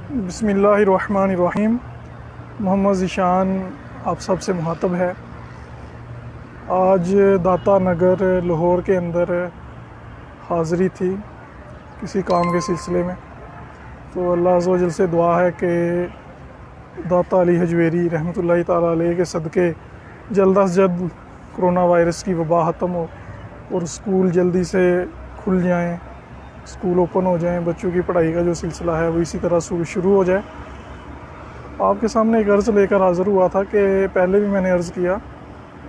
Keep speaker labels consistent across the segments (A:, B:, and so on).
A: بسم اللہ الرحمن الرحیم۔ محمد ذیشان آپ سب سے مخاطب ہے۔ آج داتا نگر لاہور کے اندر حاضری تھی کسی کام کے سلسلے میں، تو اللہ عز و جل سے دعا ہے کہ داتا علی حجویری رحمۃ اللہ تعالیٰ علیہ کے صدقے جلد از جلد کرونا وائرس کی وبا ختم ہو اور اسکول جلدی سے کھل جائیں، اسکول اوپن ہو جائیں، بچوں کی پڑھائی کا جو سلسلہ ہے وہ اسی طرح شروع ہو جائے۔ آپ کے سامنے ایک عرض لے کر حاضر ہوا تھا کہ پہلے بھی میں نے عرض کیا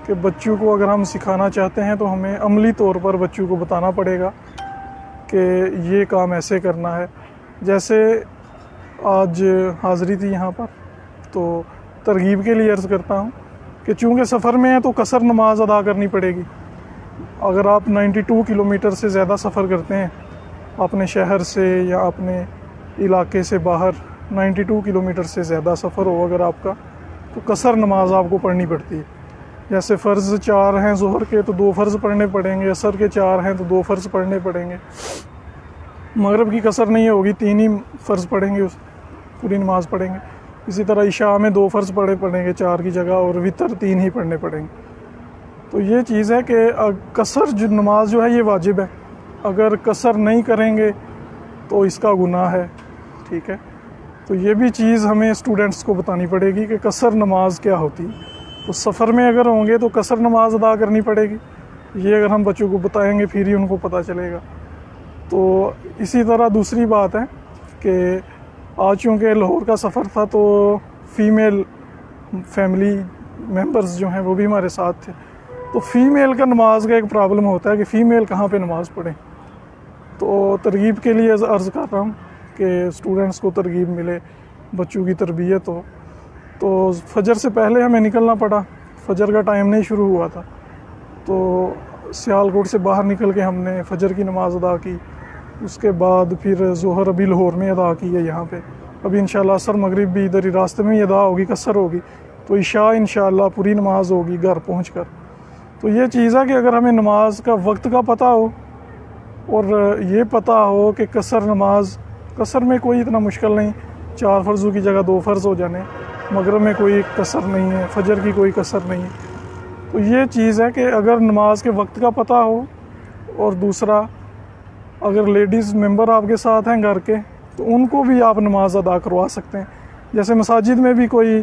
A: کہ بچوں کو اگر ہم سکھانا چاہتے ہیں تو ہمیں عملی طور پر بچوں کو بتانا پڑے گا کہ یہ کام ایسے کرنا ہے۔ جیسے آج حاضری تھی یہاں پر، تو ترغیب کے لیے عرض کرتا ہوں کہ چونکہ سفر میں ہے تو قصر نماز ادا کرنی پڑے گی۔ اگر آپ 92 کلومیٹر سے زیادہ سفر کرتے ہیں اپنے شہر سے یا اپنے علاقے سے باہر، 92 کلومیٹر سے زیادہ سفر ہو اگر آپ کا، تو قصر نماز آپ کو پڑھنی پڑتی ہے۔ جیسے فرض 4 ہیں ظہر کے تو 2 فرض پڑھنے پڑیں گے، عصر کے 4 ہیں تو 2 فرض پڑھنے پڑیں گے، مغرب کی قصر نہیں ہوگی، 3 ہی فرض پڑھیں گے، پوری نماز پڑھیں گے۔ اسی طرح عشاء میں 2 فرض پڑھیں گے 4 کی جگہ، اور وتر 3 ہی پڑھنے پڑیں گے۔ تو یہ چیز ہے کہ قصر جو نماز جو ہے یہ واجب ہے، اگر قصر نہیں کریں گے تو اس کا گناہ ہے، ٹھیک ہے۔ تو یہ بھی چیز ہمیں اسٹوڈنٹس کو بتانی پڑے گی کہ قصر نماز کیا ہوتی ہے۔ تو سفر میں اگر ہوں گے تو قصر نماز ادا کرنی پڑے گی، یہ اگر ہم بچوں کو بتائیں گے پھر ہی ان کو پتہ چلے گا۔ تو اسی طرح دوسری بات ہے کہ آج چونکہ لاہور کا سفر تھا تو فیمیل فیملی ممبرز جو ہیں وہ بھی ہمارے ساتھ تھے، تو فیمیل کا نماز کا ایک پرابلم ہوتا ہے کہ فیمیل کہاں پہ نماز پڑھیں۔ تو ترغیب کے لیے عرض کر رہا ہوں کہ اسٹوڈنٹس کو ترغیب ملے، بچوں کی تربیت ہو۔ تو فجر سے پہلے ہمیں نکلنا پڑا، فجر کا ٹائم نہیں شروع ہوا تھا، تو سیالکوٹ سے باہر نکل کے ہم نے فجر کی نماز ادا کی، اس کے بعد پھر ظہر ابھی لاہور میں ادا کی ہے یہاں پہ، ابھی انشاءاللہ عصر مغرب بھی ادھر ہی راستے میں ہی ادا ہوگی، قصر ہوگی، تو عشاء انشاءاللہ پوری نماز ہوگی گھر پہنچ کر۔ تو یہ چیز ہے کہ اگر ہمیں نماز کا وقت کا پتہ ہو اور یہ پتہ ہو کہ قصر میں کوئی اتنا مشکل نہیں، 4 فرضوں کی جگہ 2 فرض ہو جانے، مغرب میں کوئی قصر نہیں ہے، فجر کی کوئی قصر نہیں ہے۔ تو یہ چیز ہے کہ اگر نماز کے وقت کا پتہ ہو، اور دوسرا اگر لیڈیز ممبر آپ کے ساتھ ہیں گھر کے تو ان کو بھی آپ نماز ادا کروا سکتے ہیں۔ جیسے مساجد میں بھی کوئی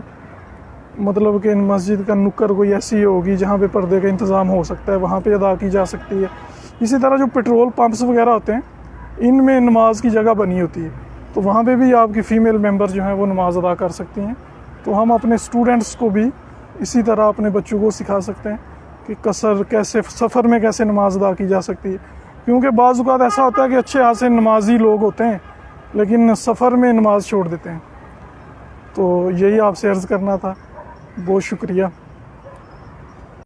A: مطلب کہ مسجد کا نکر کوئی ایسی ہوگی جہاں پہ پردے کا انتظام ہو سکتا ہے، وہاں پہ ادا کی جا سکتی ہے۔ اسی طرح جو پیٹرول پمپس وغیرہ ہوتے ہیں ان میں نماز کی جگہ بنی ہوتی ہے، تو وہاں پہ بھی آپ کی فیمیل ممبر جو ہیں وہ نماز ادا کر سکتی ہیں۔ تو ہم اپنے اسٹوڈنٹس کو بھی اسی طرح اپنے بچوں کو سکھا سکتے ہیں کہ قصر کیسے، سفر میں کیسے نماز ادا کی جا سکتی ہے، کیونکہ بعض اوقات ایسا ہوتا ہے کہ اچھے خاصے نمازی لوگ ہوتے ہیں لیکن سفر میں نماز چھوڑ دیتے ہیں۔ تو یہی آپ سے عرض کرنا تھا، بہت شکریہ۔